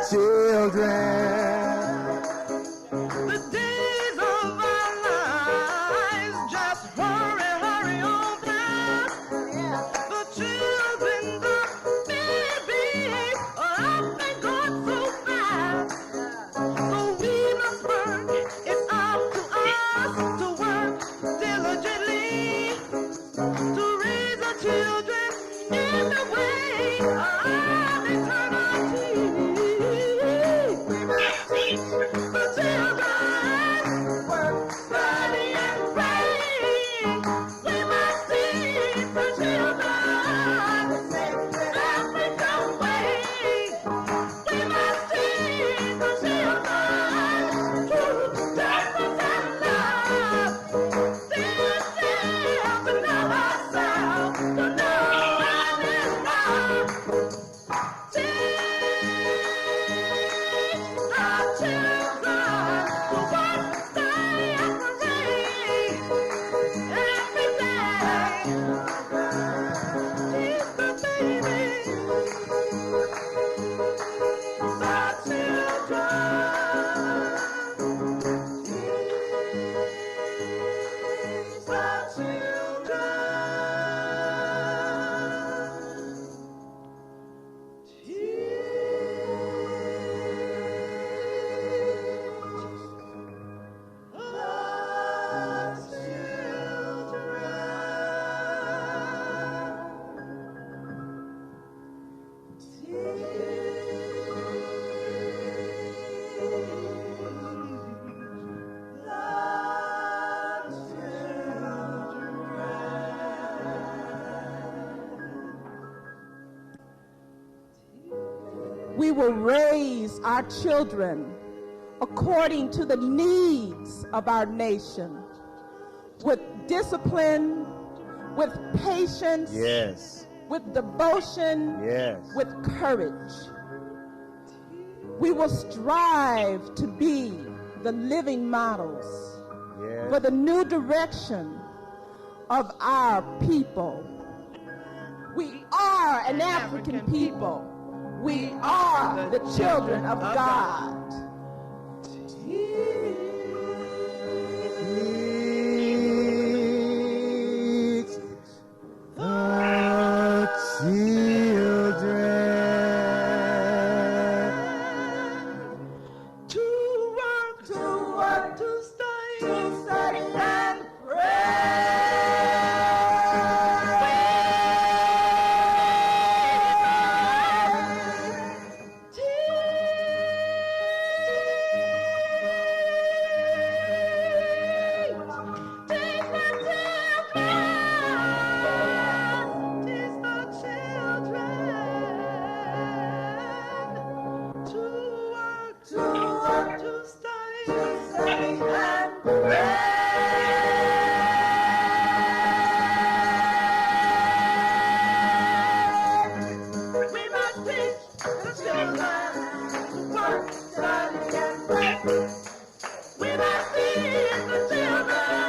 children. The days of our lives just hurry, hurry on past. The children, the babies are often gone so fast. So we must work. It's up to us to work diligently to raise our children in the way of eternity. We must teach the children work, study, and pray. We must teach the children the sacred African way. We must teach the children truth, justice, and love. Teach them to know ourselves, to know right and wrong. Teach our children to work, study, and pray every day. Teach the babies, our children. Teach our We will raise our children according to the needs of our nation, with discipline, with patience, Yes, with devotion, yes. with courage. We will strive to be the living models Yes. for the new direction of our people. We are an African people. We are the children of God. Teach the children. To work, to study and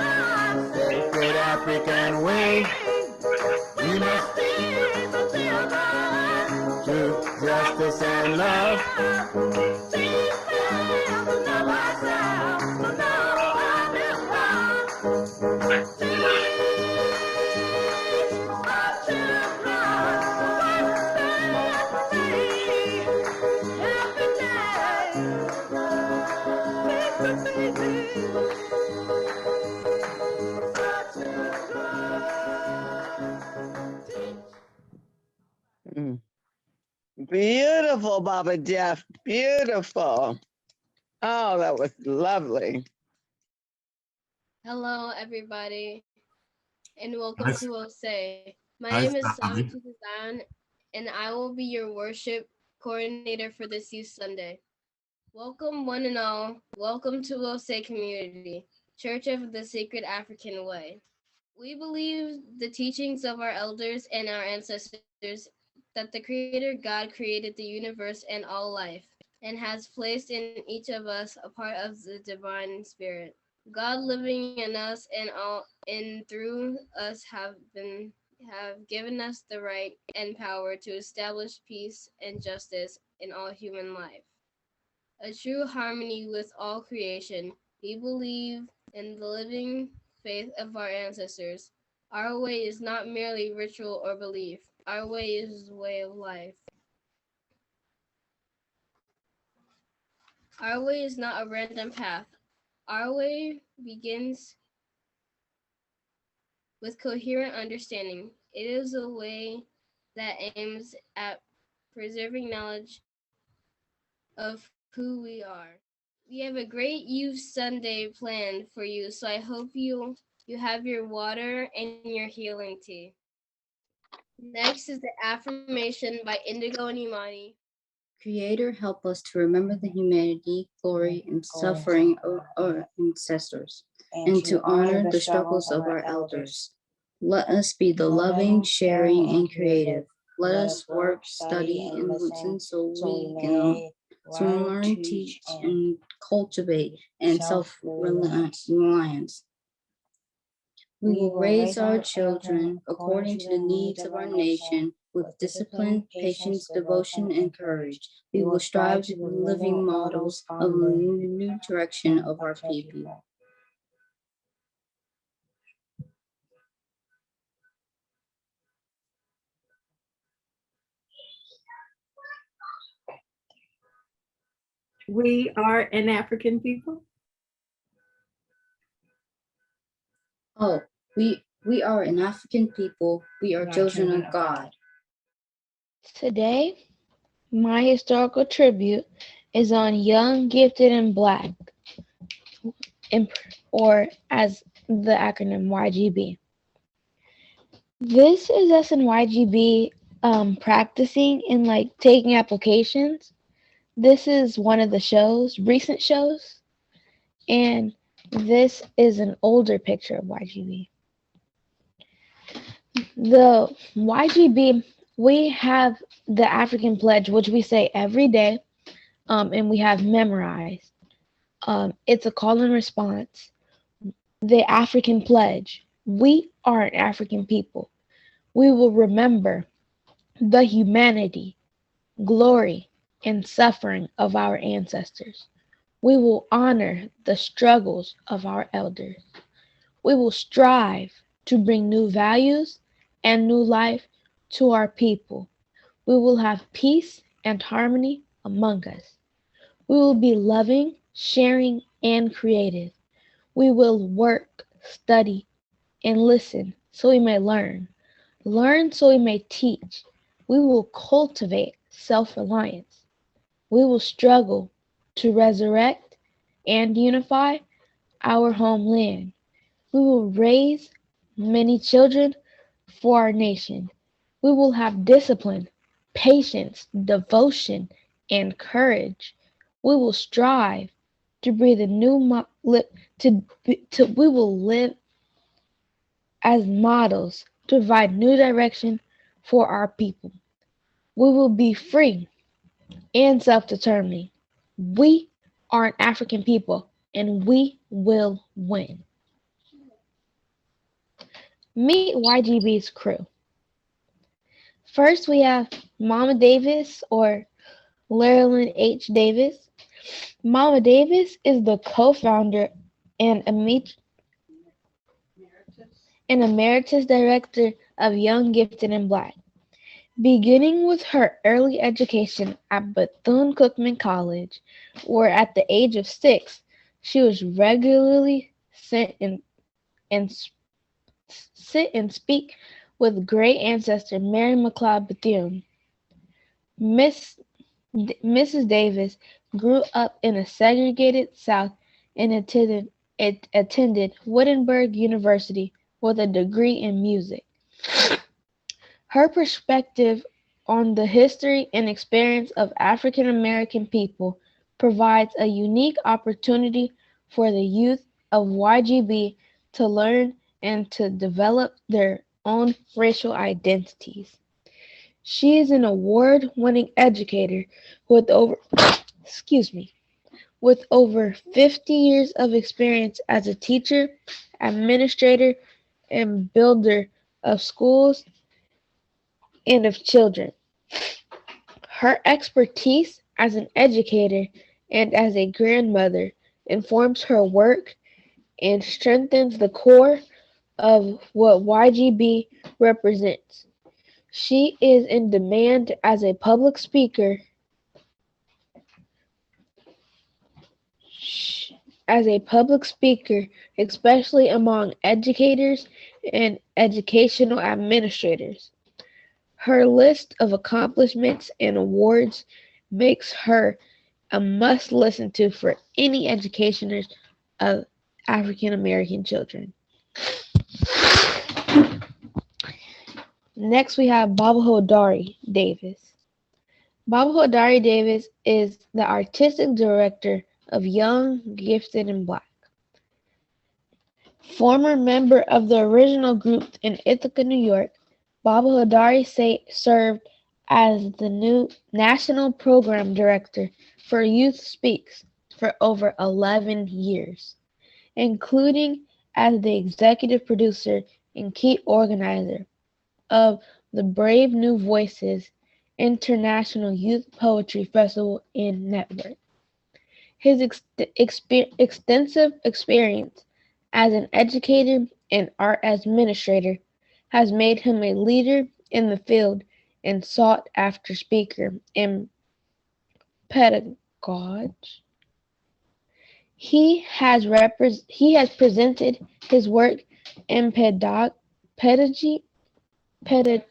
Sacred African way. We must teach the children truth, justice, and love. teach them to know ourselves, to know right and wrong. Teach our children what they every day. Teach the babies, our children. Teach. Beautiful, Baba Jeff. Beautiful. Oh, that was lovely. Hello, everybody, and welcome Nice. to OSE. My Nice name is Bobby. Sami Tuzan, and I will be your worship coordinator for this Youth Sunday. Welcome, one and all. Welcome to OSE Community, Church of the Sacred African Way. We believe the teachings of our elders and our ancestors that the Creator God created the universe and all life, and has placed in each of us a part of the divine spirit. God living in us and through us have given us the right and power to establish peace and justice in all human life. a true harmony with all creation. We believe in the living faith of our ancestors. Our way is not merely ritual or belief. Our way is the way of life. Our way is not a random path. Our way begins with coherent understanding. It is a way that aims at preserving knowledge of who we are. We have a great youth Sunday planned for you, so I hope you have your water and your healing tea. Next is the affirmation by Indigo and Imani. Creator, help us to remember the humanity, glory, and suffering of our ancestors, and to honor the struggles of our elders. Let us be the loving, sharing, and creative. Let us work, study, and listen so we can learn, teach, and cultivate and self-reliance. We will raise our children according to the needs of our nation with discipline, patience, devotion, and courage. We will strive to be living models of the new direction of our people. We are an African people. Oh, we are an African people. We are children of God. Today, my historical tribute is on Young, Gifted, and Black, or as the acronym YGB. This is us in YGB practicing and like taking applications. This is one of the shows, recent shows, and this is an older picture of YGB. The YGB, we have the African pledge, which we say every day, and we have memorized. It's a call and response. The African pledge. We are an African people. We will remember the humanity, glory, and suffering of our ancestors. We will honor the struggles of our elders. We will strive to bring new values and new life to our people. We will have peace and harmony among us. We will be loving, sharing, and creative. We will work, study, and listen so we may learn. Learn so we may teach. We will cultivate self-reliance. We will struggle to resurrect and unify our homeland. We will raise many children for our nation. We will have discipline, patience, devotion, and courage. We will strive to breathe a new we will live as models to provide new direction for our people. We will be free and self-determining. We are an African people, and we will win. Meet YGB's crew. First, we have Mama Davis, or Larilyn H. Davis. Mama Davis is the co-founder and emeritus director of Young, Gifted, and Black. Beginning with her early education at Bethune-Cookman College, where at the age of 6, she was regularly sit and speak with great ancestor Mary McLeod Bethune. Mrs. Davis grew up in a segregated South and attended Wittenberg University with a degree in music. Her perspective on the history and experience of African American people provides a unique opportunity for the youth of YGB to learn and to develop their own racial identities. She is an award-winning educator with over 50 years of experience as a teacher, administrator, and builder of schools and of children. Her expertise as an educator and as a grandmother, informs her work and strengthens the core of what YGB represents. She is in demand as a public speaker, especially among educators and educational administrators. Her list of accomplishments and awards makes her a must listen to for any educators of African American children. Next, we have Baba Hodari Davis. Baba Hodari Davis is the artistic director of Young, Gifted, and Black. Former member of the original group in Ithaca, New York, Baba Hodari served as the new national program director for Youth Speaks for over 11 years, including as the executive producer and key organizer of the Brave New Voices International Youth Poetry Festival and Network. His extensive experience as an educator and art administrator has made him a leader in the field and sought after speaker and pedagogue. He has presented his work in pedagogy. Pedagogy.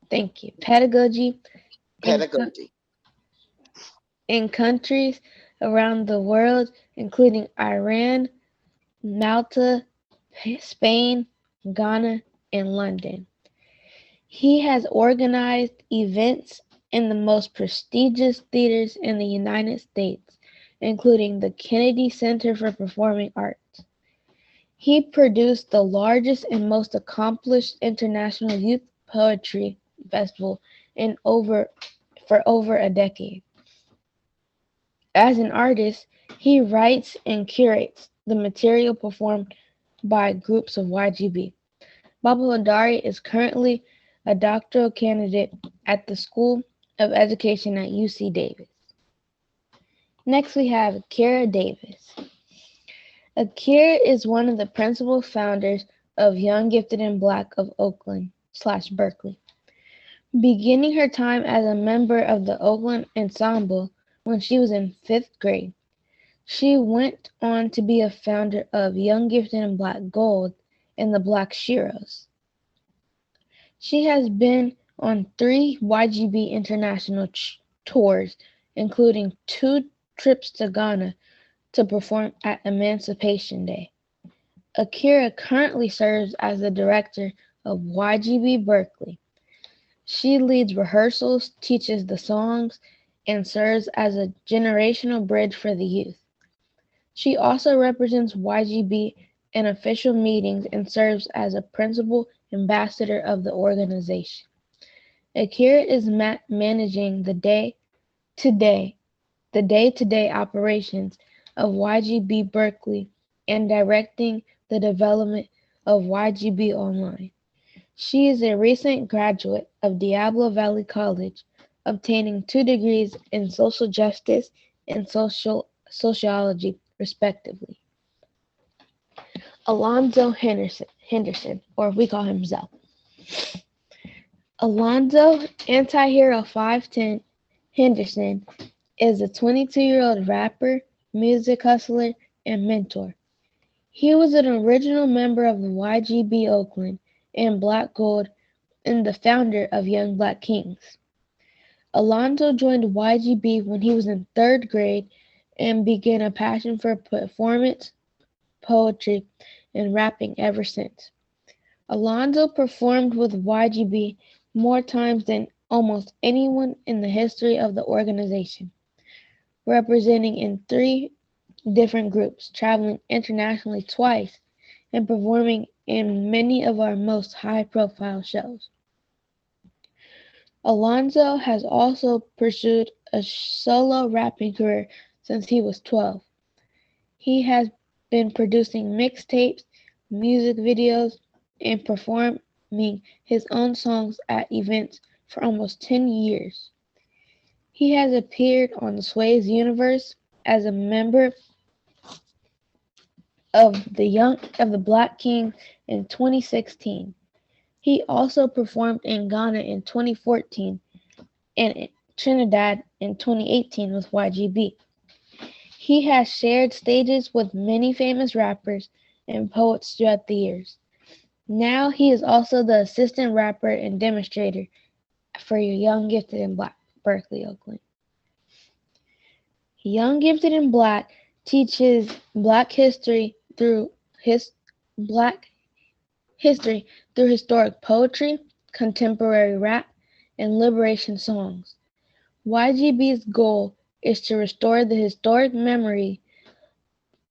Thank you. Pedagogy Pedagogy. in countries around the world, including Iran, Malta, Spain, Ghana, and London. He has organized events in the most prestigious theaters in the United States, including the Kennedy Center for Performing Arts. He produced the largest and most accomplished international youth poetry festival for over a decade. As an artist, he writes and curates the material performed by groups of YGB. Baba Hodari is currently a doctoral candidate at the School of Education at UC Davis. Next, we have Akira Davis. Akira is one of the principal founders of Young, Gifted, and Black of Oakland/Berkeley. Beginning her time as a member of the Oakland Ensemble when she was in 5th grade, she went on to be a founder of Young, Gifted, and Black Gold and the Black Sheroes. She has been on 3 YGB international tours, including 2 trips to Ghana to perform at Emancipation Day. Akira currently serves as the director of YGB Berkeley. She leads rehearsals, teaches the songs, and serves as a generational bridge for the youth. She also represents YGB in official meetings and serves as a principal ambassador of the organization. Akira is managing the day-to-day operations of YGB Berkeley and directing the development of YGB Online. She is a recent graduate of Diablo Valley College, obtaining 2 degrees in social justice and sociology, respectively. Alonzo Henderson, or we call him Zell. Alonzo Antihero 510 Henderson is a 22-year-old rapper, music hustler, and mentor. He was an original member of the YGB Oakland and Black Gold and the founder of Young Black Kings. Alonzo joined YGB when he was in 3rd grade and began a passion for performance, poetry, and rapping ever since. Alonzo performed with YGB more times than almost anyone in the history of the organization, representing in 3 different groups, traveling internationally twice, and performing in many of our most high-profile shows. Alonzo has also pursued a solo rapping career since he was 12. He has been producing mixtapes, music videos, and performing his own songs at events for almost 10 years. He has appeared on Sway's Universe as a member of the Black King in 2016. He also performed in Ghana in 2014 and in Trinidad in 2018 with YGB. He has shared stages with many famous rappers and poets throughout the years. Now he is also the assistant rapper and demonstrator for Young Gifted and Black, Berkeley, Oakland. Young Gifted and Black teaches Black history through historic poetry, contemporary rap, and liberation songs. YGB's goal is to restore the historic memory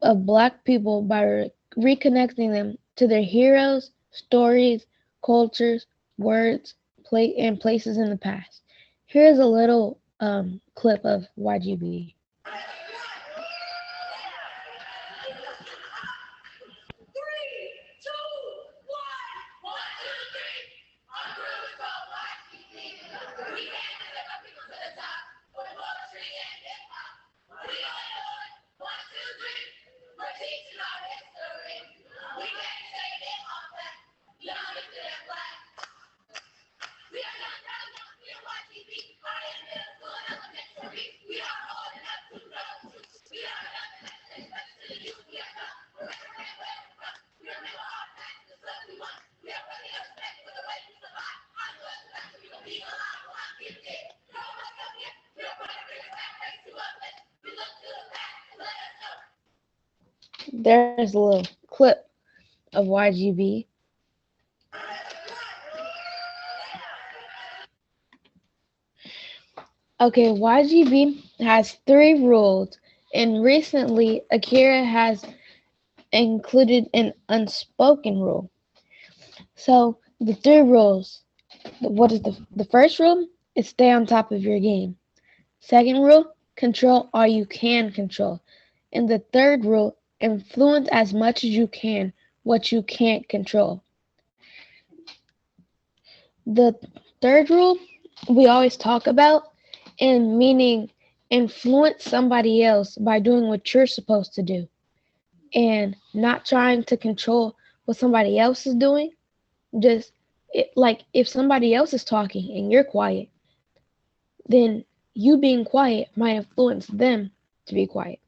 of Black people by reconnecting them to their heroes, stories, cultures, words, and places in the past. Here's a little clip of YGB. There's a little clip of YGB. Okay, YGB has 3 rules, and recently Akira has included an unspoken rule. So the 3 rules. What is the first rule? Is stay on top of your game. Second rule, control all you can control. And the third rule, influence as much as you can what you can't control. The third rule we always talk about, and meaning influence somebody else by doing what you're supposed to do and not trying to control what somebody else is doing. Just like if somebody else is talking and you're quiet, then you being quiet might influence them to be quiet.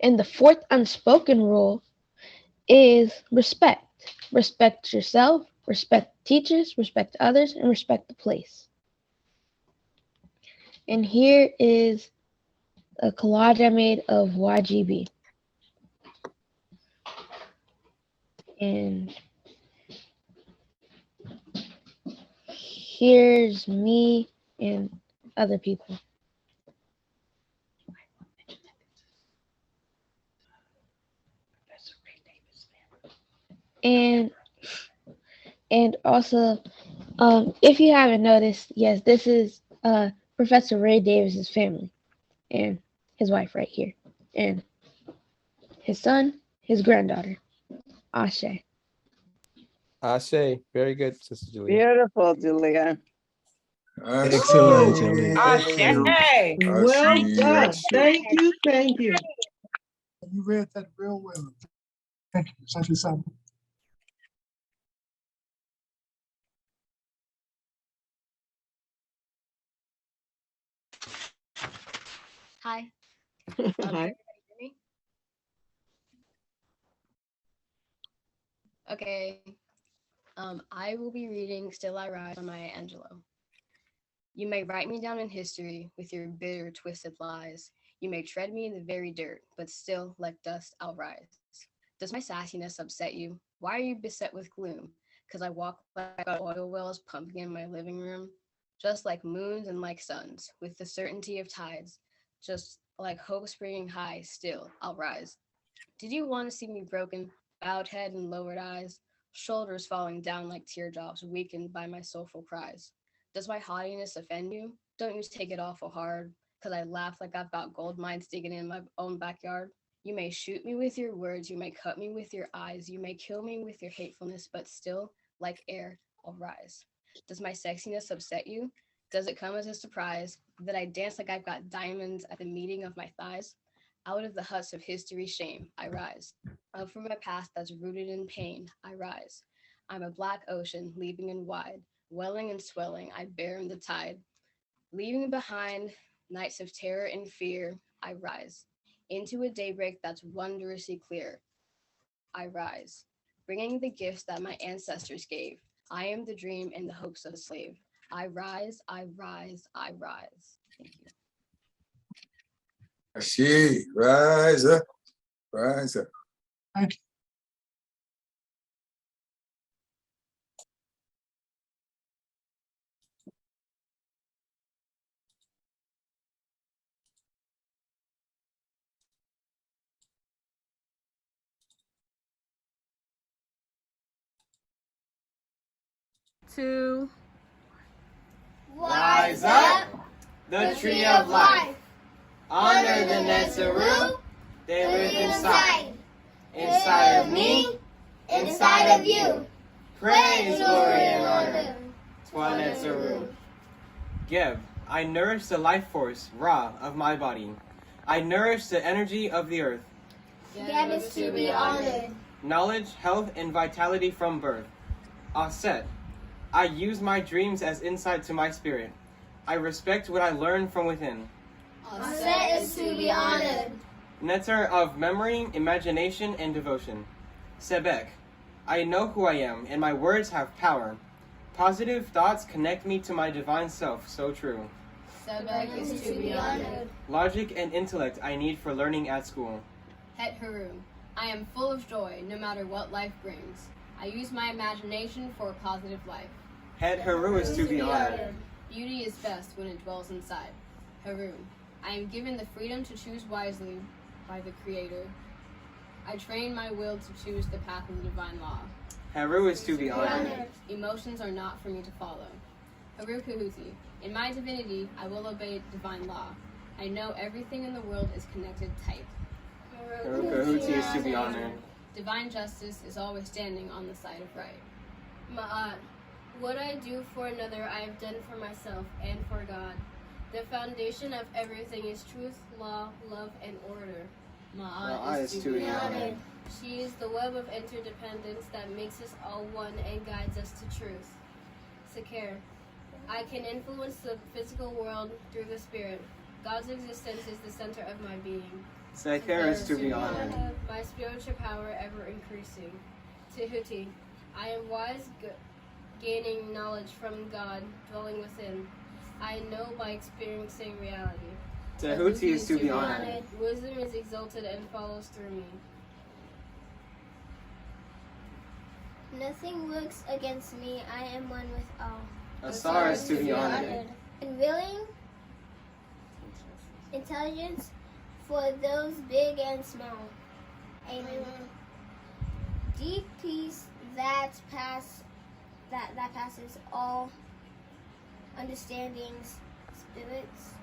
And the fourth unspoken rule is respect. Respect yourself, respect teachers, respect others, and respect the place. And here is a collage I made of YGB. And here's me and other people. And also, if you haven't noticed, yes, this is Professor Ray Davis's family and his wife right here, and his son, his granddaughter, Ashe. Ashe, very good, Sister Julia. Beautiful, Julia. Excellent, Julie. Ashe. Well done. Thank you. Thank you. You read that real well. Thank you. Thank you so much. Hi. Hi. Okay. I will be reading Still I Rise by Maya Angelou. You may write me down in history with your bitter, twisted lies. You may tread me in the very dirt, but still, like dust, I'll rise. Does my sassiness upset you? Why are you beset with gloom? Because I walk like oil wells pumping in my living room, just like moons and like suns, with the certainty of tides, just like hope springing high, still, I'll rise. Did you want to see me broken, bowed head and lowered eyes, shoulders falling down like teardrops, weakened by my soulful cries? Does my haughtiness offend you? Don't you take it awful hard, 'cause I laugh like I've got gold mines digging in my own backyard? You may shoot me with your words, you may cut me with your eyes, you may kill me with your hatefulness, but still, like air, I'll rise. Does my sexiness upset you? Does it come as a surprise that I dance like I've got diamonds at the meeting of my thighs? Out of the huts of history's shame, I rise. Up from my past that's rooted in pain, I rise. I'm a black ocean, leaping and wide, welling and swelling, I bear in the tide. Leaving behind nights of terror and fear, I rise. Into a daybreak that's wondrously clear, I rise. Bringing the gifts that my ancestors gave. I am the dream and the hopes of a slave. I rise, I rise, I rise. Thank you. She rise up, rise up. Thank you. Two. Rise up, the tree of life. Honor the Netzeru, they live inside. Inside of me, inside of you. Praise, glory, and honor to our Netzeru. Geb, I nourish the life force, Ra, of my body. I nourish the energy of the earth. Geb is to be honored. Knowledge, health, and vitality from birth. Aset, I use my dreams as insight to my spirit. I respect what I learn from within. Aset is to be honored. Netzer of memory, imagination, and devotion. Sebek, I know who I am, and my words have power. Positive thoughts connect me to my divine self, so true. Sebek is to be honored. Logic and intellect I need for learning at school. Het Haru, I am full of joy no matter what life brings. I use my imagination for a positive life. Het Haru is to be honored. Beauty is best when it dwells inside. Haru, I am given the freedom to choose wisely by the Creator. I train my will to choose the path of the divine law. Haru is to be honored. Emotions are not for me to follow. Haru Kahuti, in my divinity, I will obey divine law. I know everything in the world is connected tight. Haru Kahuti is to be honored. Divine justice is always standing on the side of right. Ma'at, what I do for another, I have done for myself and for God. The foundation of everything is truth, law, love, and order. Ma'at is to be honored. She is the web of interdependence that makes us all one and guides us to truth. Sakir, I can influence the physical world through the spirit. God's existence is the center of my being. Sakir is to be honored. My spiritual power ever increasing. Tehuti, I am wise, gaining knowledge from God, dwelling within. I know by experiencing reality. Tehuti is to be honored. Wisdom is exalted and follows through me. Nothing works against me. I am one with all. Asar is to be honored. And willing intelligence for those big and small. Amen. Deep peace that passes all understandings, spirits,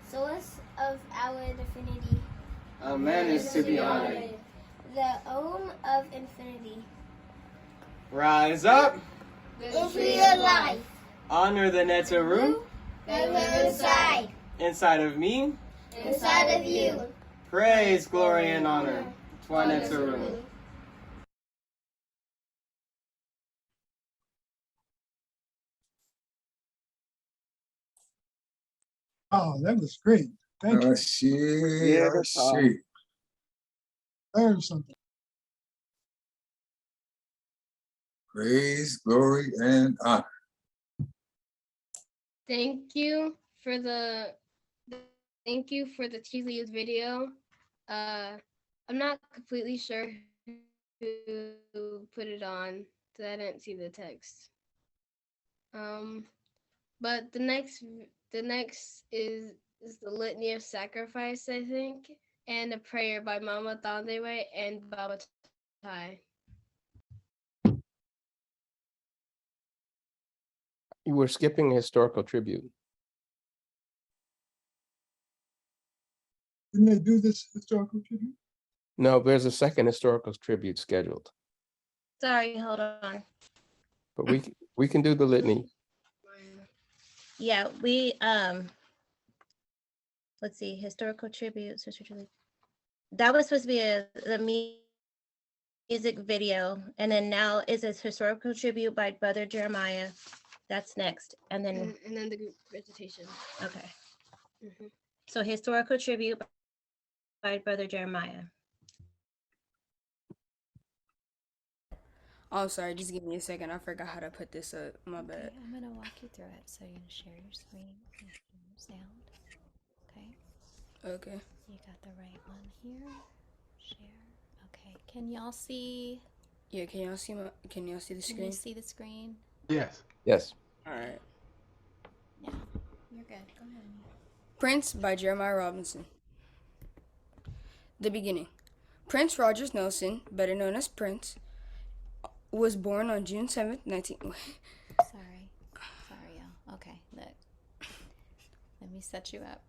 source of our divinity. Amen is to be honored. The Om of infinity. Rise up. The tree of life. Honor the Netzeru. They live inside. Inside of me. Inside of you. Praise, glory, and honor to our Netzeru. Oh, that was great. Thank you. Learn something. Praise, glory, and honor. Thank you for the Teasleys video. I'm not completely sure who put it on, because I didn't see the text. But the next is the Litany of Sacrifice, I think, and a prayer by Mama Thandewe and Baba Tai. You were skipping a historical tribute. Didn't they do this historical tribute? No, there's a second historical tribute scheduled, Sorry, hold on. but we can do the litany. Yeah, we let's see, historical tributes. That was supposed to be the music video, and then now is a historical tribute by Brother Jeremiah. That's next, and then the group presentation. Okay. So historical tribute by Brother Jeremiah. Oh, sorry, just give me a second. I forgot how to put this up. My bad. I'm gonna walk you through it. So you share your screen and sound. Okay. Okay. You got the right one here. Share. Okay. Can y'all see? Yeah. Can y'all see the Can you screen? see the screen? Yes. Yes. All right. Yeah. You're good. Go ahead. Prince by Jeremiah Robinson. The beginning. Prince Rogers Nelson, better known as Prince, was born on June 7th, Sorry, y'all. Okay, look. Let me set you up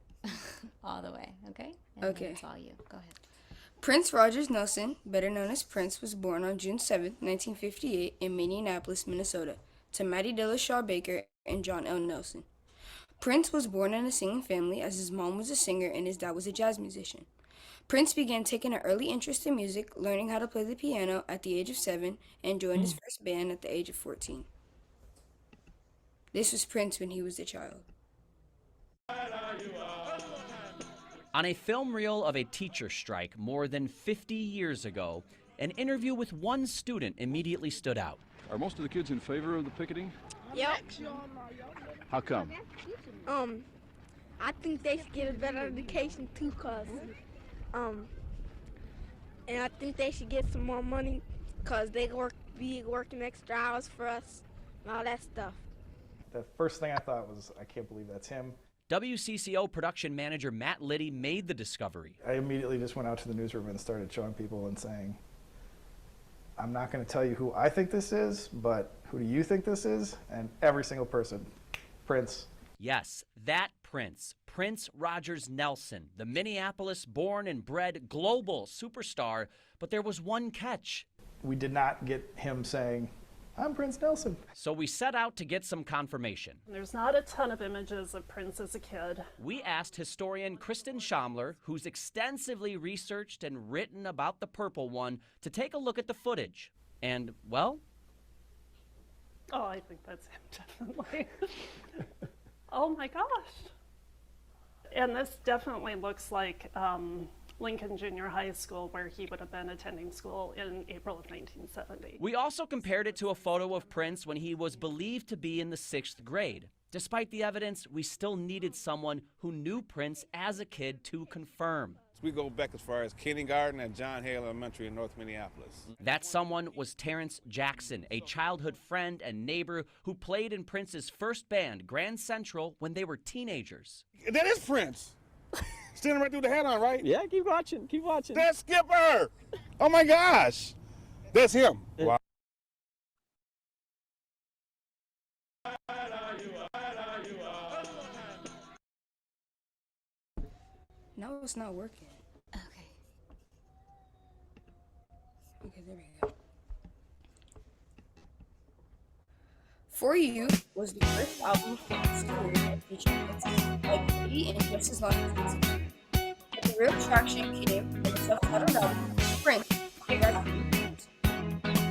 all the way, okay? And then Okay. it's all you. Go ahead. Prince Rogers Nelson, better known as Prince, was born on June 7th, 1958 in Minneapolis, Minnesota, to Mattie Dillashaw Baker and John L. Nelson. Prince was born in a singing family as his mom was a singer and his dad was a jazz musician. Prince began taking an early interest in music, learning how to play the piano at the age of 7, and joined his first band at the age of 14. This was Prince when he was a child. On a film reel of a teacher strike more than 50 years ago, an interview with one student immediately stood out. Are most of the kids in favor of the picketing? Yep. How come? I think they should get a better education too, and I think they should get some more money, cause they be working extra hours for us and all that stuff. The first thing I thought was, I can't believe that's him. WCCO production manager Matt Liddy made the discovery. I immediately just went out to the newsroom and started showing people and saying, I'm not going to tell you who I think this is, but who do you think this is? And every single person, Prince. Yes, that Prince, Prince Rogers Nelson, the Minneapolis born and bred global superstar, but there was one catch. We did not get him saying, I'm Prince Nelson. So we set out to get some confirmation. There's not a ton of images of Prince as a kid. We asked historian Kristen Schamler, who's extensively researched and written about the Purple One, to take a look at the footage. And, well... Oh, I think that's him, definitely. Oh my gosh. And this definitely looks like Lincoln Junior High School, where he would have been attending school in April of 1970. We also compared it to a photo of Prince when he was believed to be in the 6th grade. Despite the evidence, we still needed someone who knew Prince as a kid to confirm. We go back as far as kindergarten at John Hale Elementary in North Minneapolis. That someone was Terrence Jackson, a childhood friend and neighbor who played in Prince's first band, Grand Central, when they were teenagers. That is Prince. Standing right through the hat on, right? Yeah, keep watching, keep watching. That's Skipper! Oh my gosh! That's him. Wow. No, it's not working. Okay. Okay, there we go. For You was the first album from his career that featured hits like Pretty and Just As Long As It's Here. But the real traction came from the self-titled album, Prince, I Got You.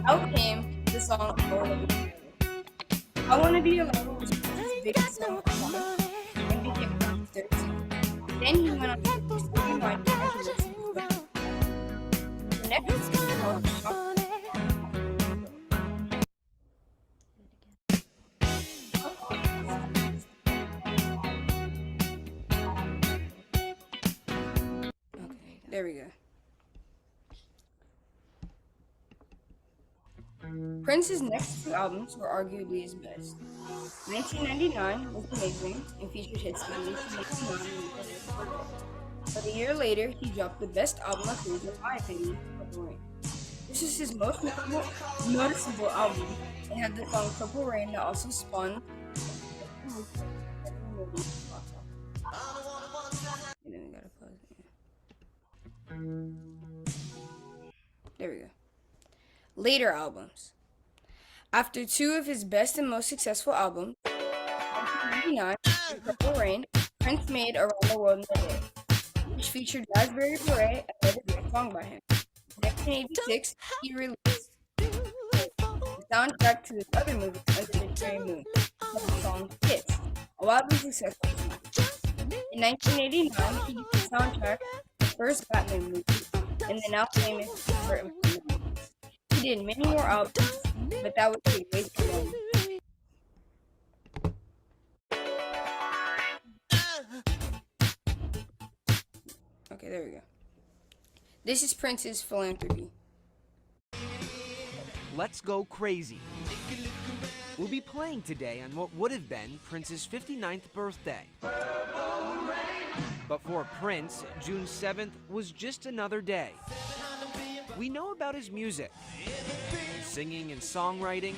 Out came the song All Over the World. I Wanna Be Alone was Prince's biggest song and became number 13. Then he went on to rewind the next song was Okay, there we go. Prince's next two albums were arguably his best. 1999 was amazing and featured hits like 1989 but a year later, he dropped the best album of his, in my opinion, Purple Rain. This is his most noticeable album and had the song Purple Rain that also spawned There we go. Later albums. After two of his best and most successful albums, 1999 1989, in Purple Rain, Prince made Around the World in a Day, which featured Raspberry Beret, another great song by him. In 1986, he released the soundtrack to his other movie, Under the Cherry Moon, called the song Kiss, a wildly successful song. In 1989, he did the soundtrack to the first Batman movie, and the now famous Burton movies. He did many more albums, but that would take way too long. Okay, there we go. This is Prince's philanthropy. Let's Go Crazy. We'll be playing today on what would have been Prince's 59th birthday. But for Prince, June 7th was just another day. We know about his music, singing and songwriting.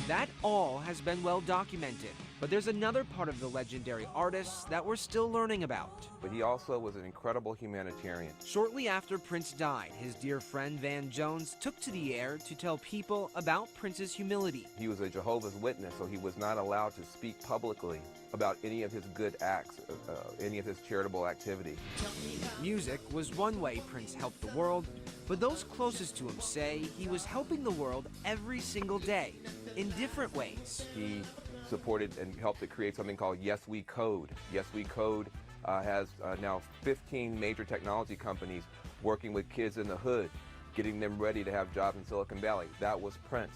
That all has been well documented. But there's another part of the legendary artist that we're still learning about. But he also was an incredible humanitarian. Shortly after Prince died, his dear friend Van Jones took to the air to tell people about Prince's humility. He was a Jehovah's Witness, so he was not allowed to speak publicly about any of his good acts, any of his charitable activity. Music was one way Prince helped the world, but those closest to him say he was helping the world every single day, in different ways. He supported and helped to create something called Yes We Code. Yes We Code has now 15 major technology companies working with kids in the hood, getting them ready to have jobs in Silicon Valley. That was Prince.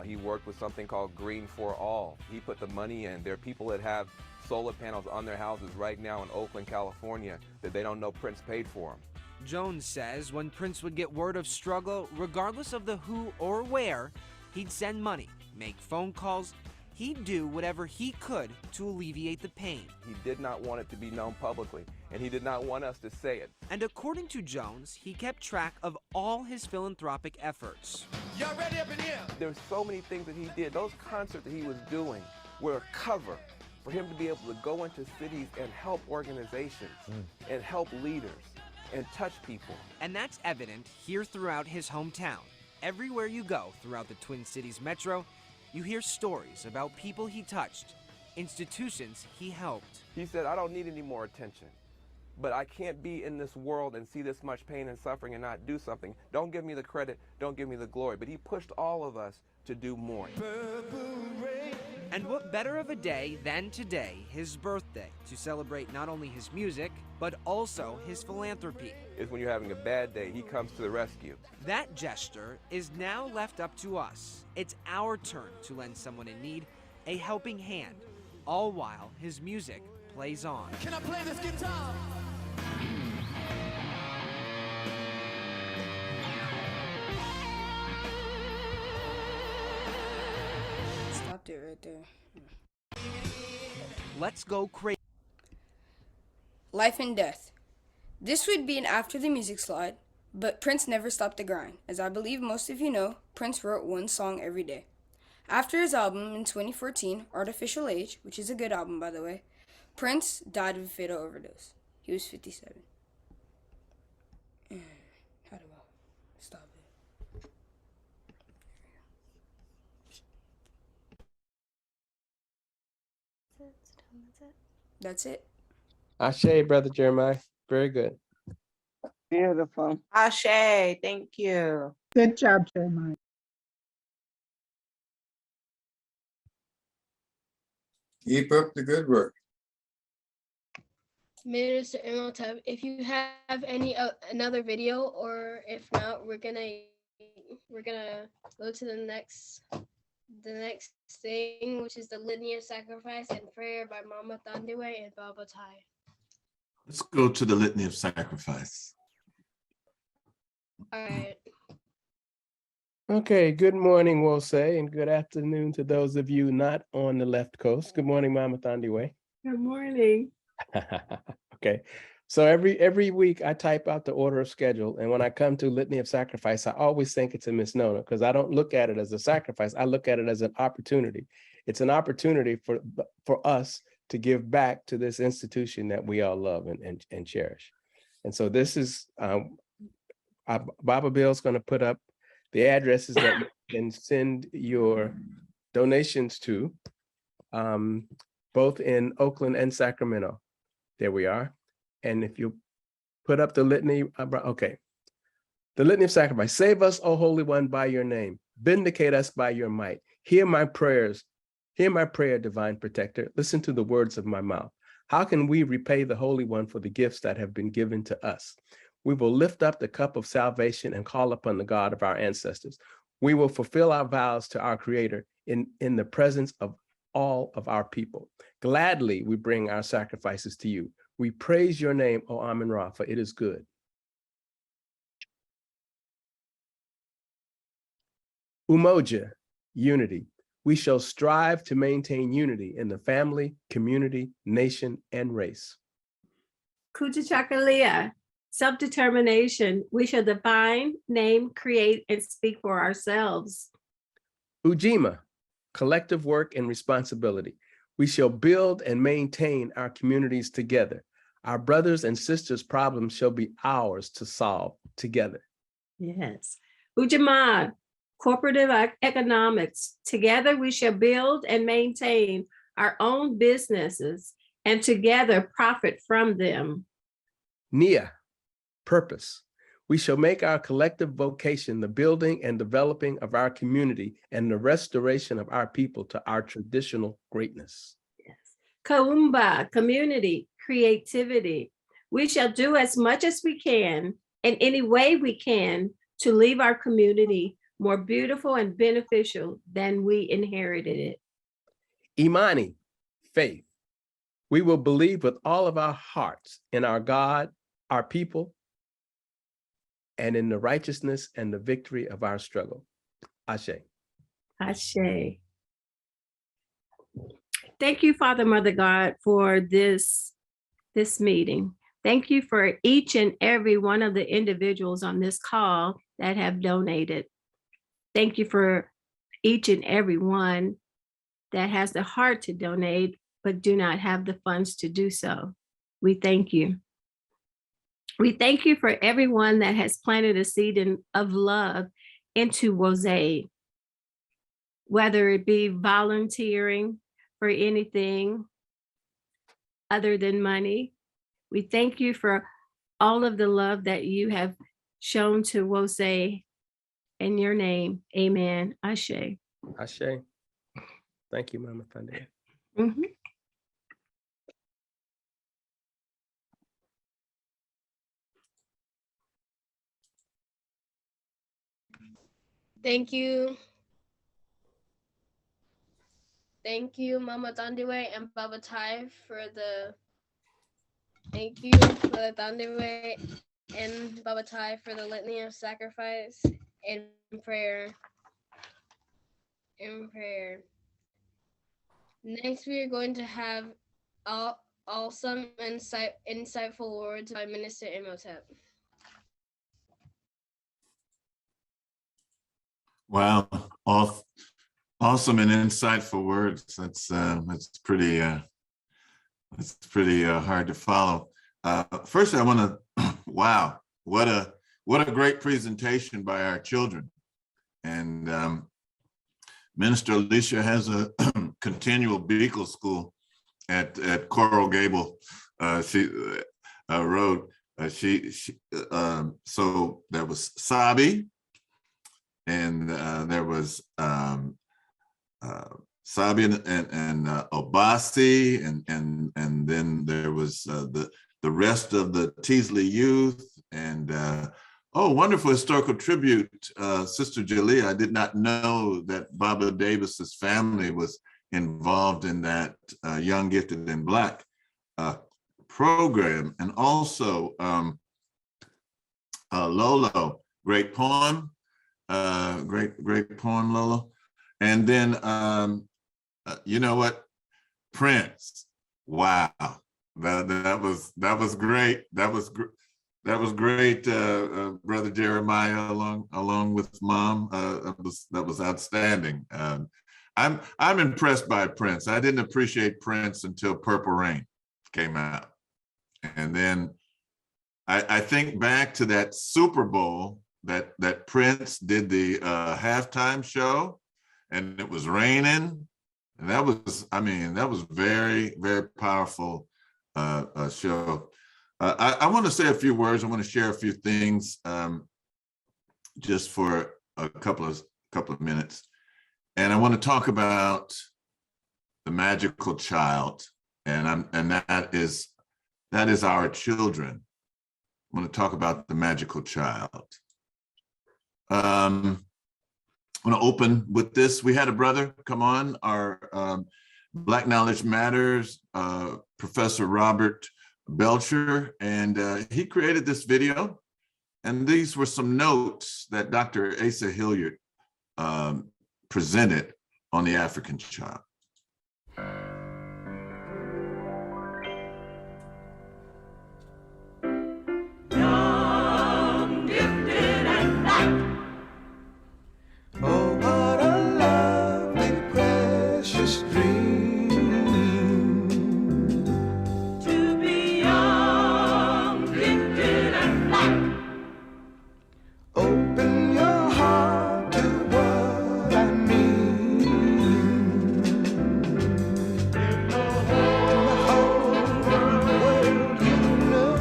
He worked with something called Green for All. He put the money in. There are people that have solar panels on their houses right now in Oakland, California, that they don't know Prince paid for them. Jones says when Prince would get word of struggle, regardless of the who or where, he'd send money, make phone calls. He'd do whatever he could to alleviate the pain. He did not want it to be known publicly, and he did not want us to say it. And according to Jones, he kept track of all his philanthropic efforts. Y'all ready up in here? There's so many things that he did. Those concerts that he was doing were a cover for him to be able to go into cities and help organizations and help leaders and touch people. And that's evident here throughout his hometown. Everywhere you go throughout the Twin Cities metro, you hear stories about people he touched, institutions he helped. He said, I don't need any more attention, but I can't be in this world and see this much pain and suffering and not do something. Don't give me the credit, don't give me the glory. But he pushed all of us to do more. And what better of a day than today, his birthday, to celebrate not only his music, but also his philanthropy. Is when you're having a bad day, he comes to the rescue. That gesture is now left up to us. It's our turn to lend someone in need a helping hand, all while his music plays on. Can I play this guitar? Stopped it right there. Let's Go Crazy. Life and Death. This would be an After the Music slide, but Prince never stopped the grind. As I believe most of you know, Prince wrote one song every day. After his album in 2014, Artificial Age, which is a good album by the way, Prince died of a fatal overdose. He was 57. How do I stop it? That's it. Ashe, Brother Jeremiah. Very good. Beautiful. Ashe, thank you. Good job, Jeremiah. Keep up the good work. Minister Imhotep, if you have any another video, or if not, we're gonna go to the next thing, which is the Litany of Sacrifice and Prayer by Mama Thandiwe and Baba Tai. Let's go to the Litany of Sacrifice. All right. Okay, good morning, we'll say, and good afternoon to those of you not on the left coast. Good morning, Mama Thandiwe. Good morning. Okay, so every week I type out the order of schedule, and when I come to Litany of Sacrifice, I always think it's a misnomer because I don't look at it as a sacrifice. I look at it as an opportunity. It's an opportunity for us to give back to this institution that we all love and cherish. And so this is, Baba Bill's going to put up the addresses that you can send your donations to. both in Oakland and Sacramento. There we are. And if you put up the litany, okay. The litany of sacrifice. Save us, O Holy One, by your name. Vindicate us by your might. Hear my prayers. Hear my prayer, divine protector. Listen to the words of my mouth. How can we repay the Holy One for the gifts that have been given to us? We will lift up the cup of salvation and call upon the God of our ancestors. We will fulfill our vows to our Creator in the presence of all of our people. Gladly, we bring our sacrifices to you. We praise your name, O Amun-Ra, for it is good. Umoja, unity. We shall strive to maintain unity in the family, community, nation, and race. Kujichagulia, self-determination. We shall define, name, create, and speak for ourselves. Ujima, collective work and responsibility. We shall build and maintain our communities together. Our brothers and sisters' problems shall be ours to solve together. Yes. Ujima, cooperative economics. Together we shall build and maintain our own businesses and together profit from them. Nia, purpose. We shall make our collective vocation the building and developing of our community and the restoration of our people to our traditional greatness. Yes. Kaumba, community, creativity. We shall do as much as we can in any way we can to leave our community more beautiful and beneficial than we inherited it. Imani, faith. We will believe with all of our hearts in our God, our people, and in the righteousness and the victory of our struggle. Ashe. Ashe. Thank you, Father, Mother God, for this meeting. Thank you for each and every one of the individuals on this call that have donated. Thank you for each and every one that has the heart to donate, but do not have the funds to do so. We thank you. We thank you for everyone that has planted a seed of love into Wosé, whether it be volunteering for anything other than money. We thank you for all of the love that you have shown to Wosé. In your name, amen. Ashe. Ashe. Thank you, Mama Thunder. Thank you. Thank you, Mama Thandiwe and Baba Tai for the. Thank you for the Thandiwe and Baba Tai for the litany of sacrifice and prayer. Next, we are going to have awesome insightful words by Minister Imhotep. Wow, awesome and insightful words. That's pretty hard to follow. First, I want to wow, what a great presentation by our children. And Minister Alicia has a continual Beagle school at Coral Gable Road. So there was Sabi, and there was Sabi and Obasi, and then there was the rest of the Teasley youth, and oh, wonderful historical tribute, Sister Jalea. I did not know that Baba Davis's family was involved in that Young Gifted and Black program, and also Lolo, great poem, great poem, Lolo. And then you know what, Prince, wow, that was great. That was great, Brother Jeremiah, along with Mom. That was outstanding. I'm impressed by Prince. I didn't appreciate Prince until Purple Rain came out, and then I think back to that Super Bowl that Prince did the halftime show, and it was raining, And that was, I mean, that was very, very powerful show. I want to say a few words. I want to share a few things just for a couple of minutes. And I want to talk about the magical child, and that is our children. I want to talk about the magical child. I want to open with this. We had a brother come on, our Black Knowledge Matters, Professor Robert Belcher, and he created this video. And these were some notes that Dr. Asa Hilliard presented on the African child. Young, gifted, and black. Oh, what a lovely, precious dream. To be young, gifted, and black. Open your heart to what I mean. In the whole world, you know,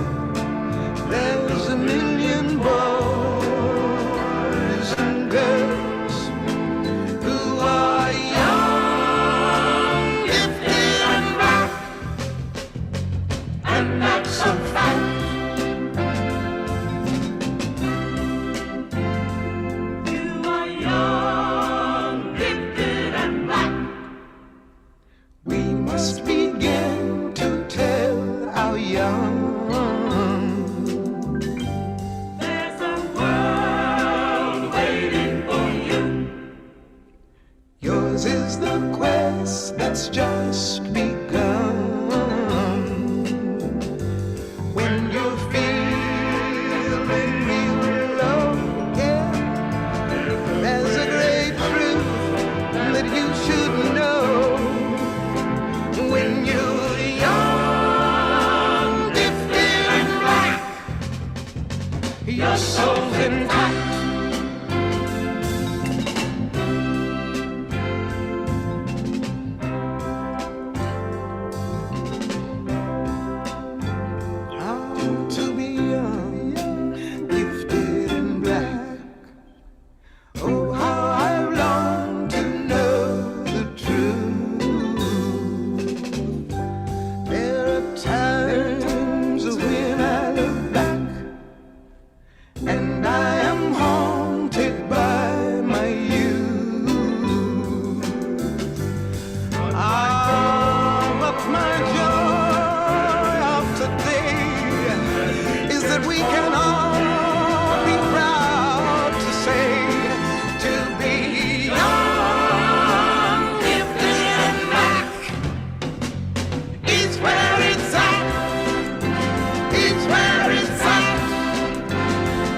there's a million boys and girls who are young, gifted, and black. And that's a fact. We must begin to tell our young. There's a world waiting for you. Yours is the quest that's just begun. When you're feeling real low, yeah, there's a great truth that you should know. When you're young, gifted, and black, your soul's intact. How to be young, gifted, and black. Oh, how I've longed to know the truth. There are times when I look back and I am haunted by my youth. But my joy of today is that we can all be proud to say, to be young, gifted, and black is where it's at. It's where it's at.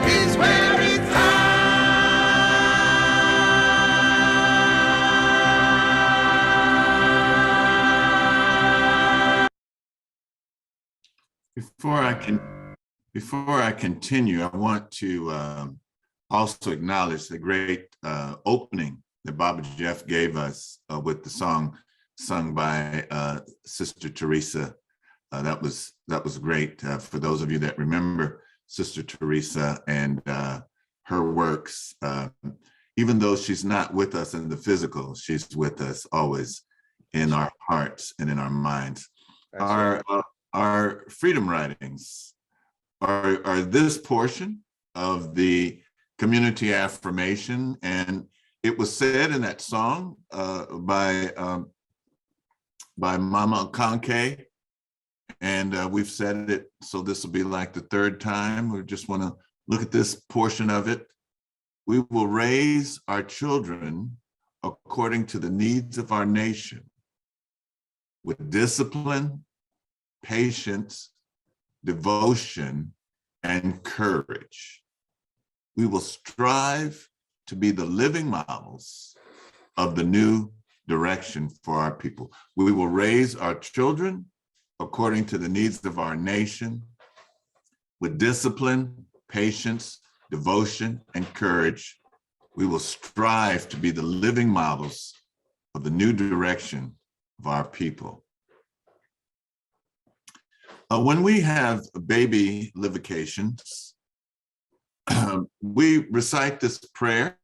It's where it's at. Before I continue, I want to also acknowledge the great opening that Baba Jeff gave us with the song sung by Sister Teresa. That was great. For those of you that remember Sister Teresa and her works, even though she's not with us in the physical, she's with us always in our hearts and in our minds. Our freedom writings are this portion of the community affirmation, and it was said in that song by Mama Conke, and we've said it, so this will be like the third time. We just want to look at this portion of it. We will raise our children according to the needs of our nation, with discipline, patience, devotion, and courage. We will strive to be the living models of the new direction for our people. We will raise our children according to the needs of our nation, with discipline, patience, devotion, and courage. We will strive to be the living models of the new direction of our people. When we have baby livocations, we recite this prayer.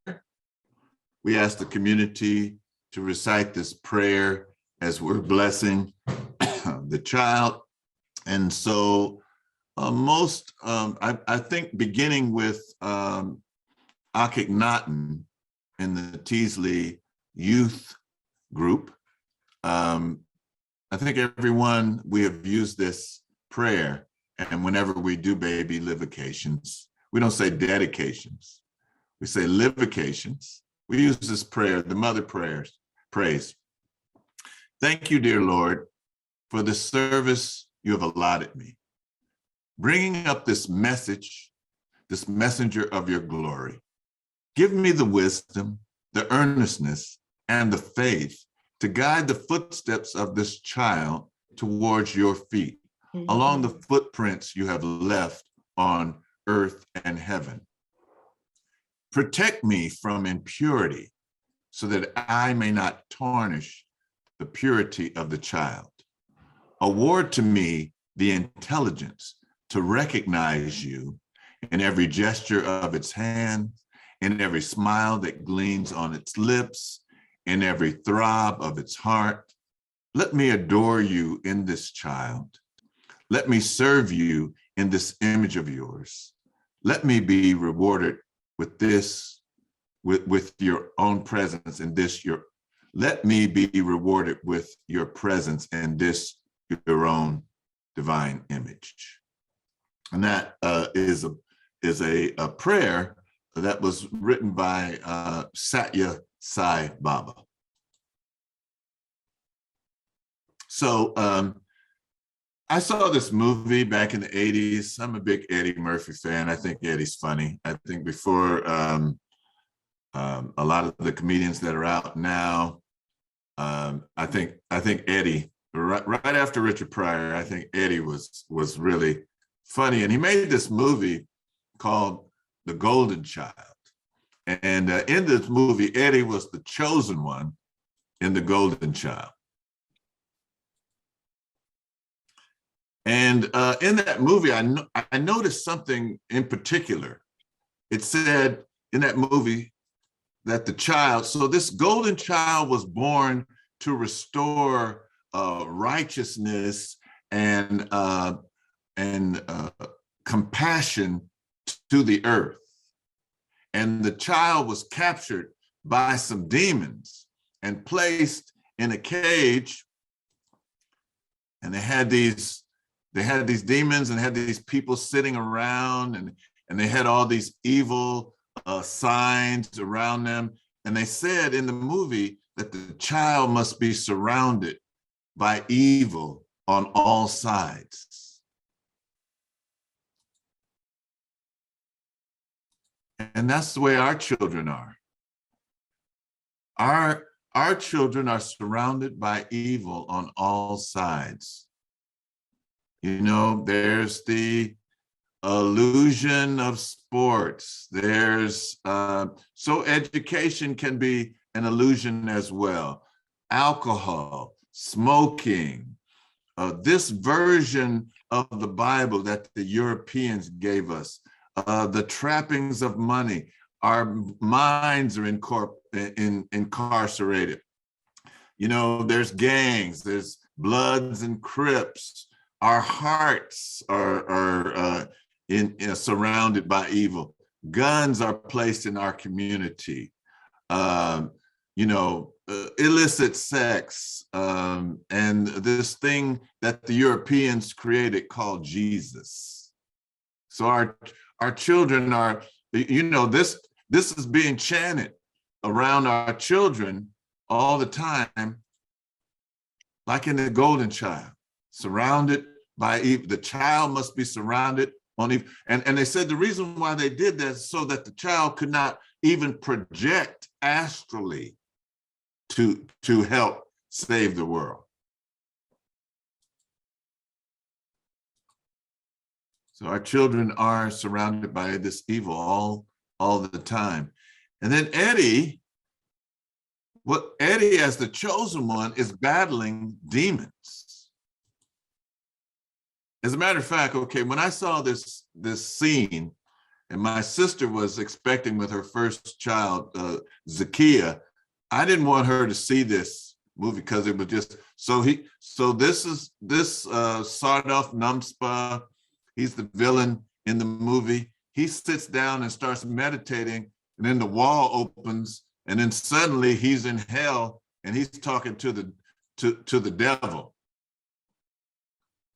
We ask the community to recite this prayer as we're blessing the child. And so I think beginning with Akhenaten in the Teasley youth group, I think everyone, we have used this prayer, and whenever we do baby livocations, we don't say dedications, we say livocations. We use this prayer, the mother prays. Thank you, dear Lord, for the service you have allotted me, bringing up this message, this messenger of your glory. Give me the wisdom, the earnestness, and the faith to guide the footsteps of this child towards your feet, along the footprints you have left on earth and heaven. Protect me from impurity so that I may not tarnish the purity of the child. Award to me the intelligence to recognize you in every gesture of its hand, in every smile that gleams on its lips, in every throb of its heart. Let me adore you in this child. Let me serve you in this image of yours. Let me be rewarded with this, with your own presence in this, let me be rewarded with your presence in this, your own divine image. And that is a prayer that was written by Satya Sai Baba. So I saw this movie back in the 80s. I'm a big Eddie Murphy fan. I think Eddie's funny. I think before a lot of the comedians that are out now, I think Eddie, right after Richard Pryor, I think Eddie was really funny. And he made this movie called The Golden Child. And in this movie, Eddie was the chosen one in The Golden Child. And in that movie, I noticed something in particular. It said in that movie that the child, so this golden child was born to restore righteousness and compassion to the earth. And the child was captured by some demons and placed in a cage. And they had these demons and had these people sitting around, and they had all these evil signs around them. And they said in the movie that the child must be surrounded by evil on all sides. And that's the way our children are. Our children are surrounded by evil on all sides. You know, there's the illusion of sports. There's, so education can be an illusion as well. Alcohol, smoking, this version of the Bible that the Europeans gave us, the trappings of money, our minds are incarcerated. You know, there's gangs, there's Bloods and Crips. Our hearts are surrounded by evil. Guns are placed in our community. Illicit sex, and this thing that the Europeans created called Jesus. So our children are, this is being chanted around our children all the time, like in the Golden Child, surrounded by evil. The child must be surrounded on evil. And they said the reason why they did that is so that the child could not even project astrally to help save the world. So our children are surrounded by this evil all the time. And then Eddie Well, Eddie, as the chosen one, is battling demons. As a matter of fact, okay, when I saw this scene, and my sister was expecting with her first child, Zakiya, I didn't want her to see this movie because it was just this Sardoff Numspa, he's the villain in the movie. He sits down and starts meditating, and then the wall opens, and then suddenly he's in hell and he's talking to the devil.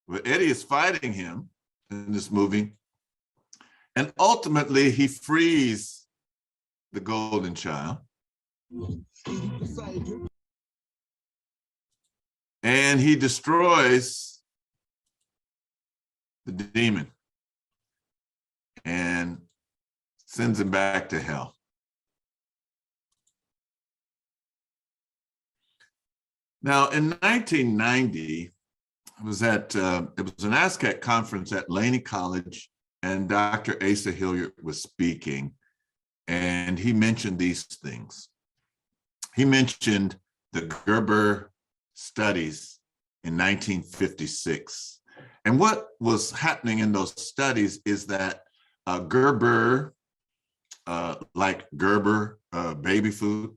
But Eddie is fighting him in this movie, and ultimately he frees the golden child. And he destroys the demon and sends him back to hell. Now, in 1990, it was an ASCAC conference at Laney College, and Dr. Asa Hilliard was speaking, and he mentioned these things. He mentioned the Gerber studies in 1956. And what was happening in those studies is that Gerber, like Gerber baby food,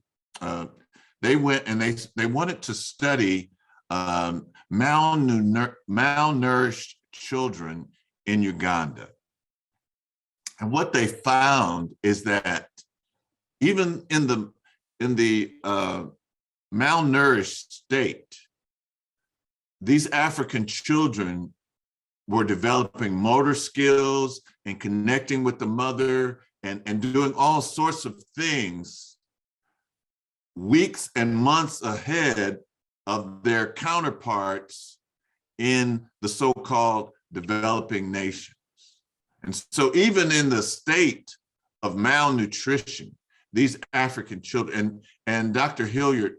they went and they wanted to study malnourished children in Uganda. And what they found is that even in the malnourished state, these African children were developing motor skills and connecting with the mother and doing all sorts of things weeks and months ahead of their counterparts in the so-called developing nations. And so even in the state of malnutrition, these African children, and Dr. Hilliard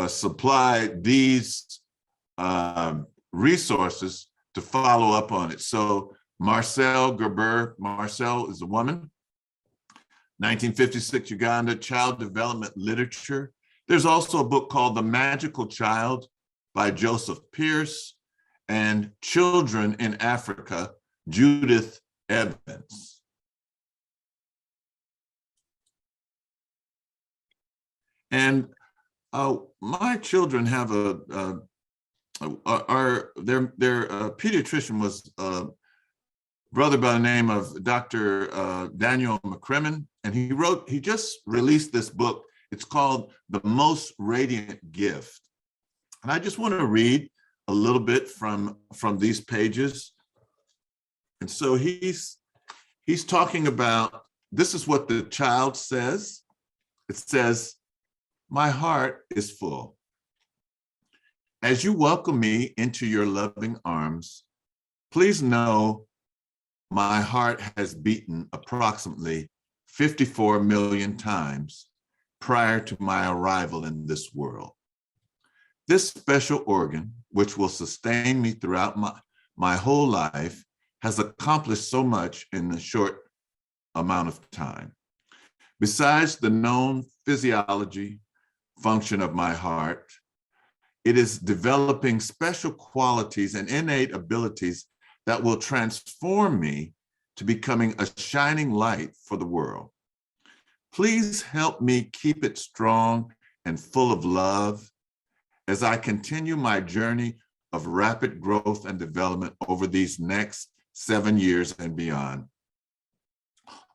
supplied these resources to follow up on it. So Marcel Gerber, Marcel is a woman, 1956 Uganda, child development literature. There's also a book called The Magical Child by Joseph Pierce, and Children in Africa, Judith Evans. And my children have their pediatrician was a brother by the name of Dr. Daniel McCrimmon, and he just released this book. It's called The Most Radiant Gift. And I just want to read a little bit from these pages. And so he's talking about, this is what the child says. It says, "My heart is full. As you welcome me into your loving arms, please know my heart has beaten approximately 54 million times prior to my arrival in this world. This special organ, which will sustain me throughout my whole life, has accomplished so much in a short amount of time. Besides the known physiology, function of my heart, it is developing special qualities and innate abilities that will transform me to becoming a shining light for the world. Please help me keep it strong and full of love as I continue my journey of rapid growth and development over these next 7 years and beyond.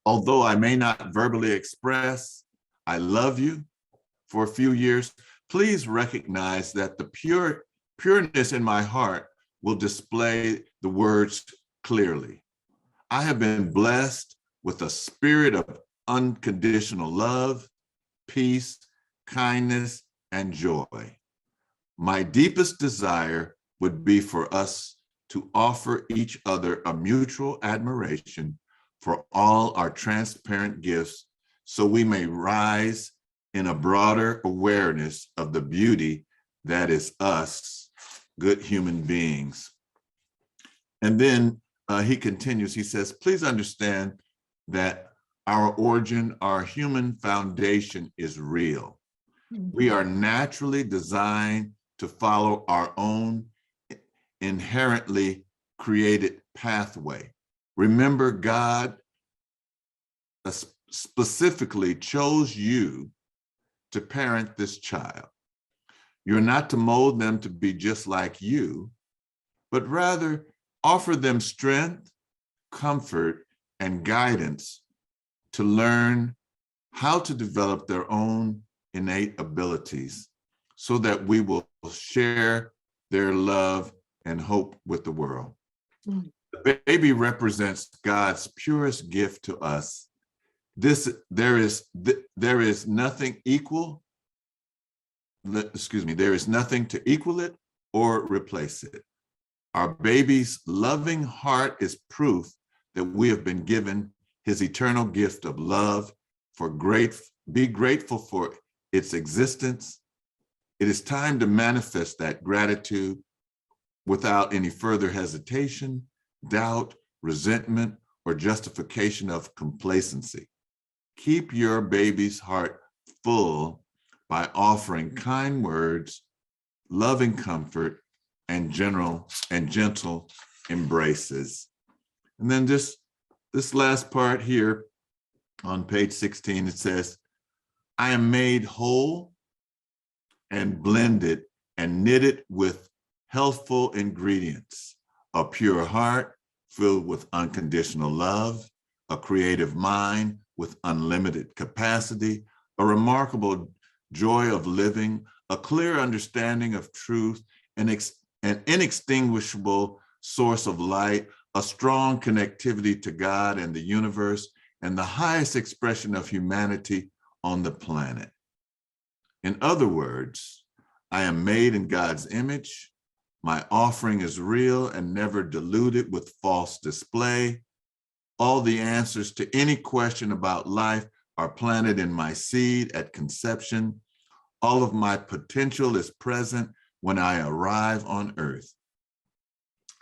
Although I may not verbally express, I love you for a few years, please recognize that the pureness in my heart will display the words clearly. I have been blessed with a spirit of unconditional love, peace, kindness, and joy. My deepest desire would be for us to offer each other a mutual admiration for all our transparent gifts so we may rise in a broader awareness of the beauty that is us, good human beings." And then he continues, he says, "Please understand that our origin, our human foundation is real. We are naturally designed to follow our own inherently created pathway. Remember, God specifically chose you to parent this child. You're not to mold them to be just like you, but rather offer them strength, comfort, and guidance to learn how to develop their own innate abilities so that we will share their love and hope with the world. The baby represents God's purest gift to us. There is nothing there is nothing to equal it or replace it. Our baby's loving heart is proof that we have been given his eternal gift of love. Be grateful for its existence. It is time to manifest that gratitude without any further hesitation, doubt, resentment, or justification of complacency. Keep your baby's heart full by offering kind words, loving comfort, and gentle embraces. And then this last part here on page 16, it says, I am made whole and blended and knitted with healthful ingredients, a pure heart filled with unconditional love, a creative mind with unlimited capacity, a remarkable joy of living, a clear understanding of truth, an inextinguishable source of light, a strong connectivity to God and the universe, and the highest expression of humanity on the planet. In other words, I am made in God's image. My offering is real and never diluted with false display. All the answers to any question about life are planted in my seed at conception. All of my potential is present when I arrive on earth.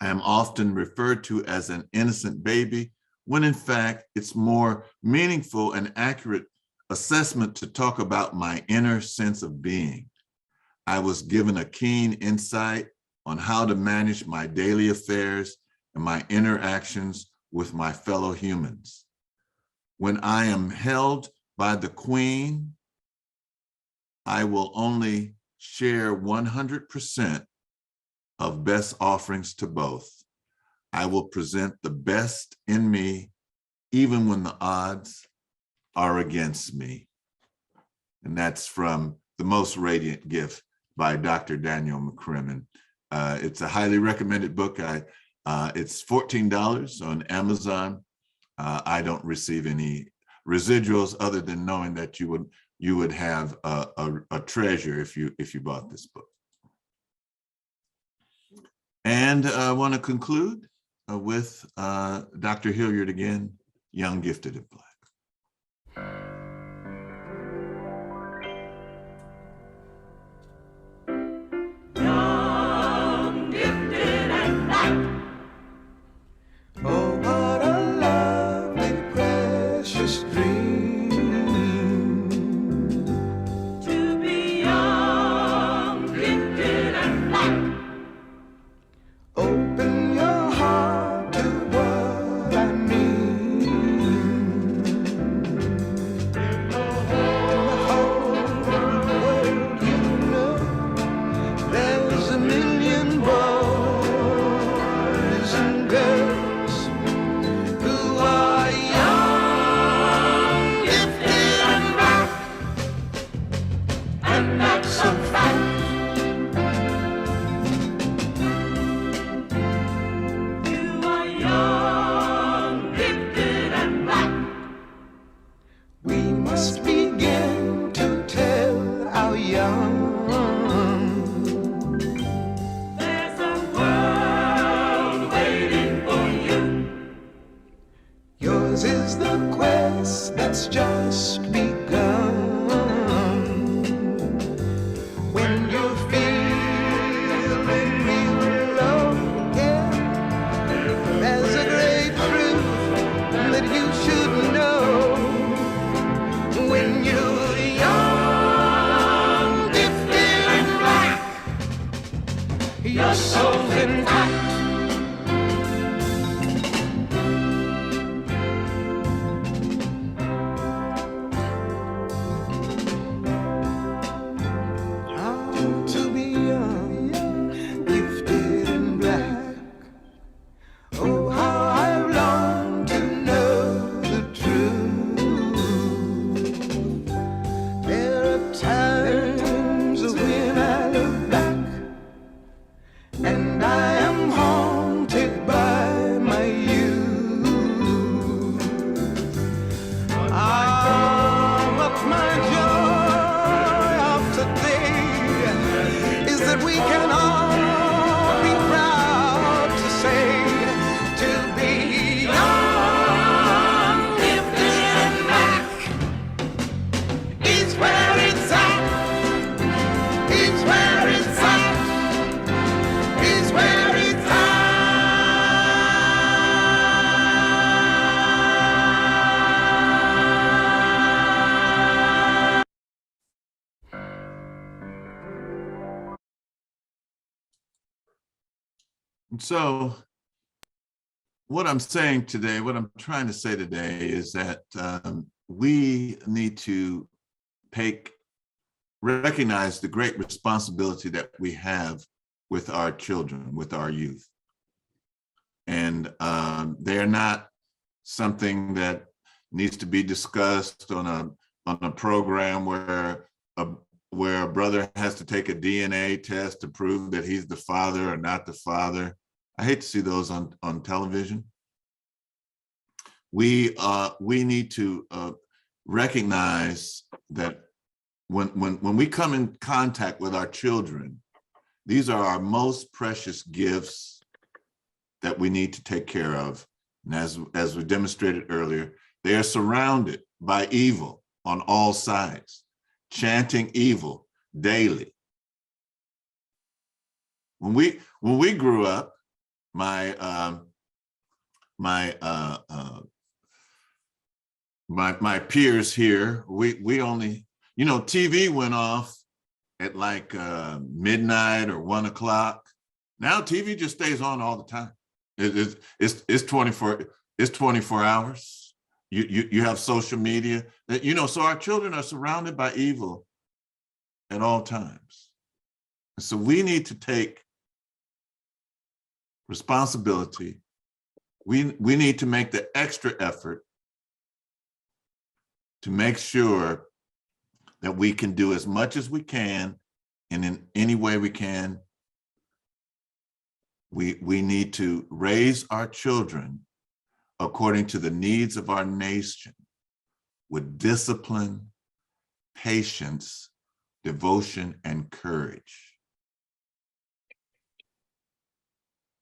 I am often referred to as an innocent baby, when in fact, it's more meaningful and accurate assessment to talk about my inner sense of being. I was given a keen insight on how to manage my daily affairs and my interactions with my fellow humans. When I am held by the Queen, I will only share 100% of best offerings to both. I will present the best in me, even when the odds are against me. And that's from The Most Radiant Gift by Dr. Daniel McCrimmon. It's a highly recommended book. It's $14 on Amazon. I don't receive any residuals other than knowing that you would have a treasure if you bought this book. And I want to conclude with Dr. Hilliard again, Young, Gifted, and Black. Young, gifted, and black. Oh, what a lovely, precious dream to be young, gifted, and black. Open your heart to what I mean. In the whole world, you know, there's a million boys and girls who are young, gifted, and black, and that's a fact. You are young, gifted, and black. We must begin to tell our young. There's a world waiting for you. Yours is the quest that's just begun. When you're feeling real low, yeah, there's a great truth that you should know. When you're young, And so what I'm saying today, what I'm trying to say today is that we need to recognize the great responsibility that we have with our children, with our youth. And they're not something that needs to be discussed on a program where a brother has to take a DNA test to prove that he's the father or not the father. I hate to see those on television. We need to recognize that when we come in contact with our children, these are our most precious gifts that we need to take care of. And as we demonstrated earlier, they are surrounded by evil on all sides, chanting evil daily. When we grew up, my peers here, we only, TV went off at like midnight or 1 o'clock. Now TV just stays on all the time. It's 24 hours. You have social media, so our children are surrounded by evil at all times. And so we need to take responsibility. We need to make the extra effort to make sure that we can do as much as we can, and in any way we can. We need to raise our children according to the needs of our nation with discipline, patience, devotion, and courage.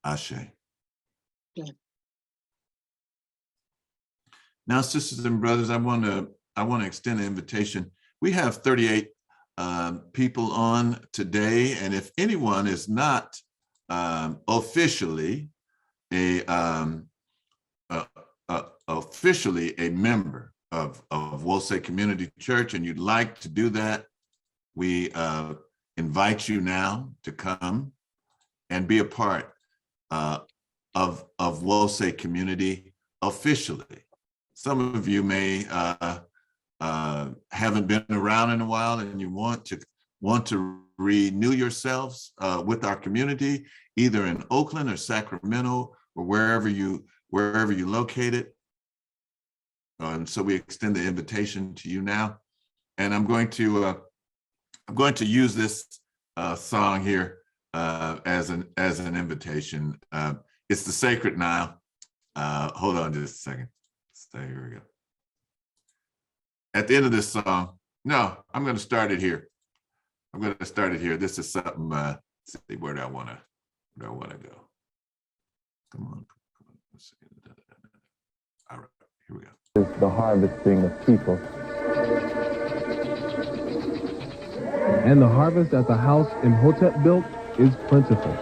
Ashe. Yeah. Now, sisters and brothers, I want to extend an invitation. We have 38 people on today, and if anyone is not officially a member of Wosay Community Church, and you'd like to do that, we invite you now to come and be a part of Wosay Community officially. Some of you may haven't been around in a while, and you want to renew yourselves with our community, either in Oakland or Sacramento or wherever you located. And so we extend the invitation to you now. And I'm going to use this song here as an invitation. It's the Sacred Nile. Hold on just a second. So here we go. At the end of this song, no, I'm going to start it here. This is something. Let's see, where do I want to go? Come on. Let's see. All right, here we go. It's the harvesting of people. And the harvest that the house Imhotep built is plentiful.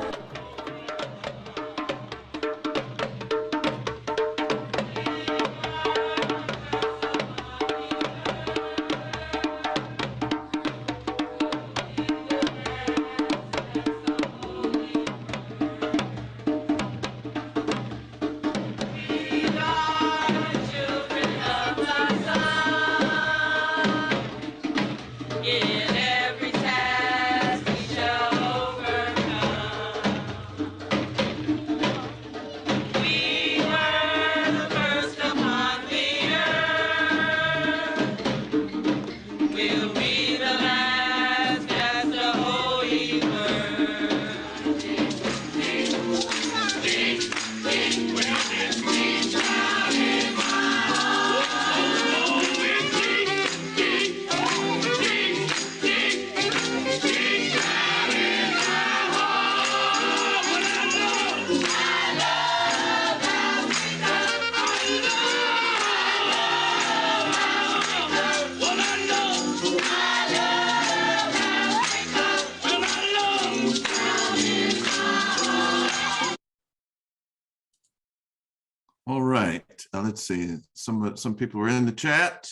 All right, let's see. Some people are in the chat.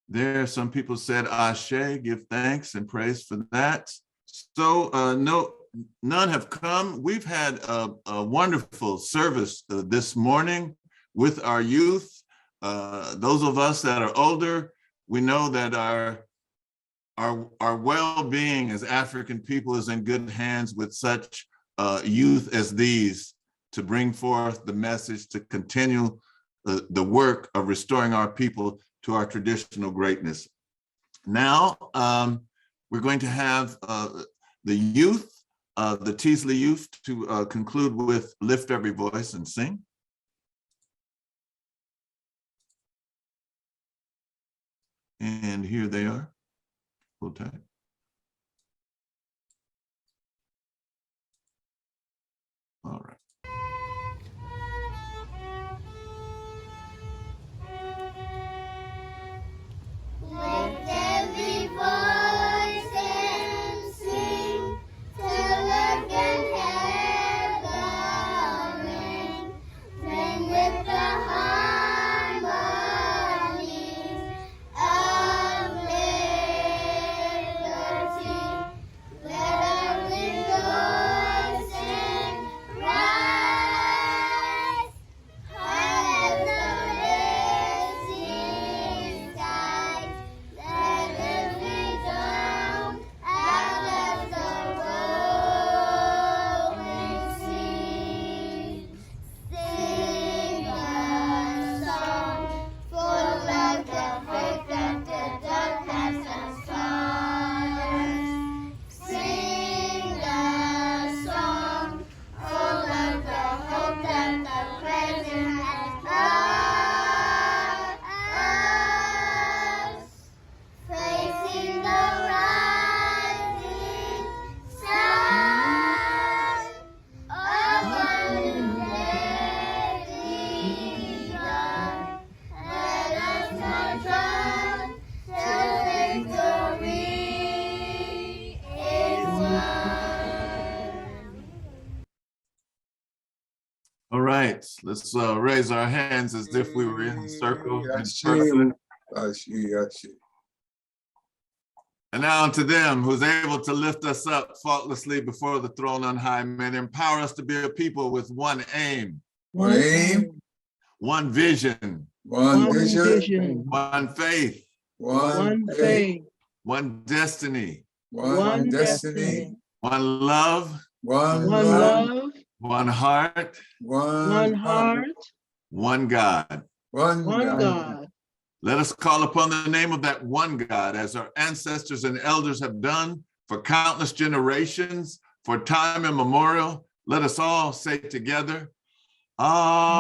There, some people said Ashe, give thanks and praise for that. So none have come. We've had a wonderful service this morning with our youth. Those of us that are older, we know that our well-being as African people is in good hands with such youth as these to bring forth the message to continue the work of restoring our people to our traditional greatness. Now, we're going to have the youth, the Teasley youth, to conclude with Lift Every Voice and sing. And here they are. Hold tight. All right. Lift every voice and sing till earth and heaven ring. Sing with the harmonies of liberty. Let every voice and rise high as the rising tide. Let every dawn out as the rolling sea. Sing a song full of the faith that the dark has inspired. Sing a song full of the hope that the present has brought us. Facing the rising sun of a new day begun. Let us march on till victory is won. All right, let's raise our hands as if we were in a circle in person. And now unto them who's able to lift us up faultlessly before the throne on high, and empower us to be a people with one aim. One aim. One vision. One vision. One faith. One faith. One destiny. One destiny. One love. One love. One heart. One heart. One God. One God. Let us call upon the name of that one God as our ancestors and elders have done for countless generations, for time immemorial. Let us all say together, Amen.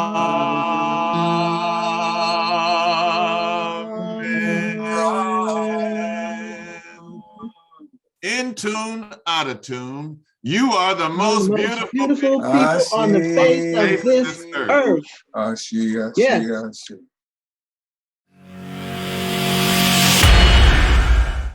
In tune, out of tune, you are the most beautiful people on the face of this earth. Yes.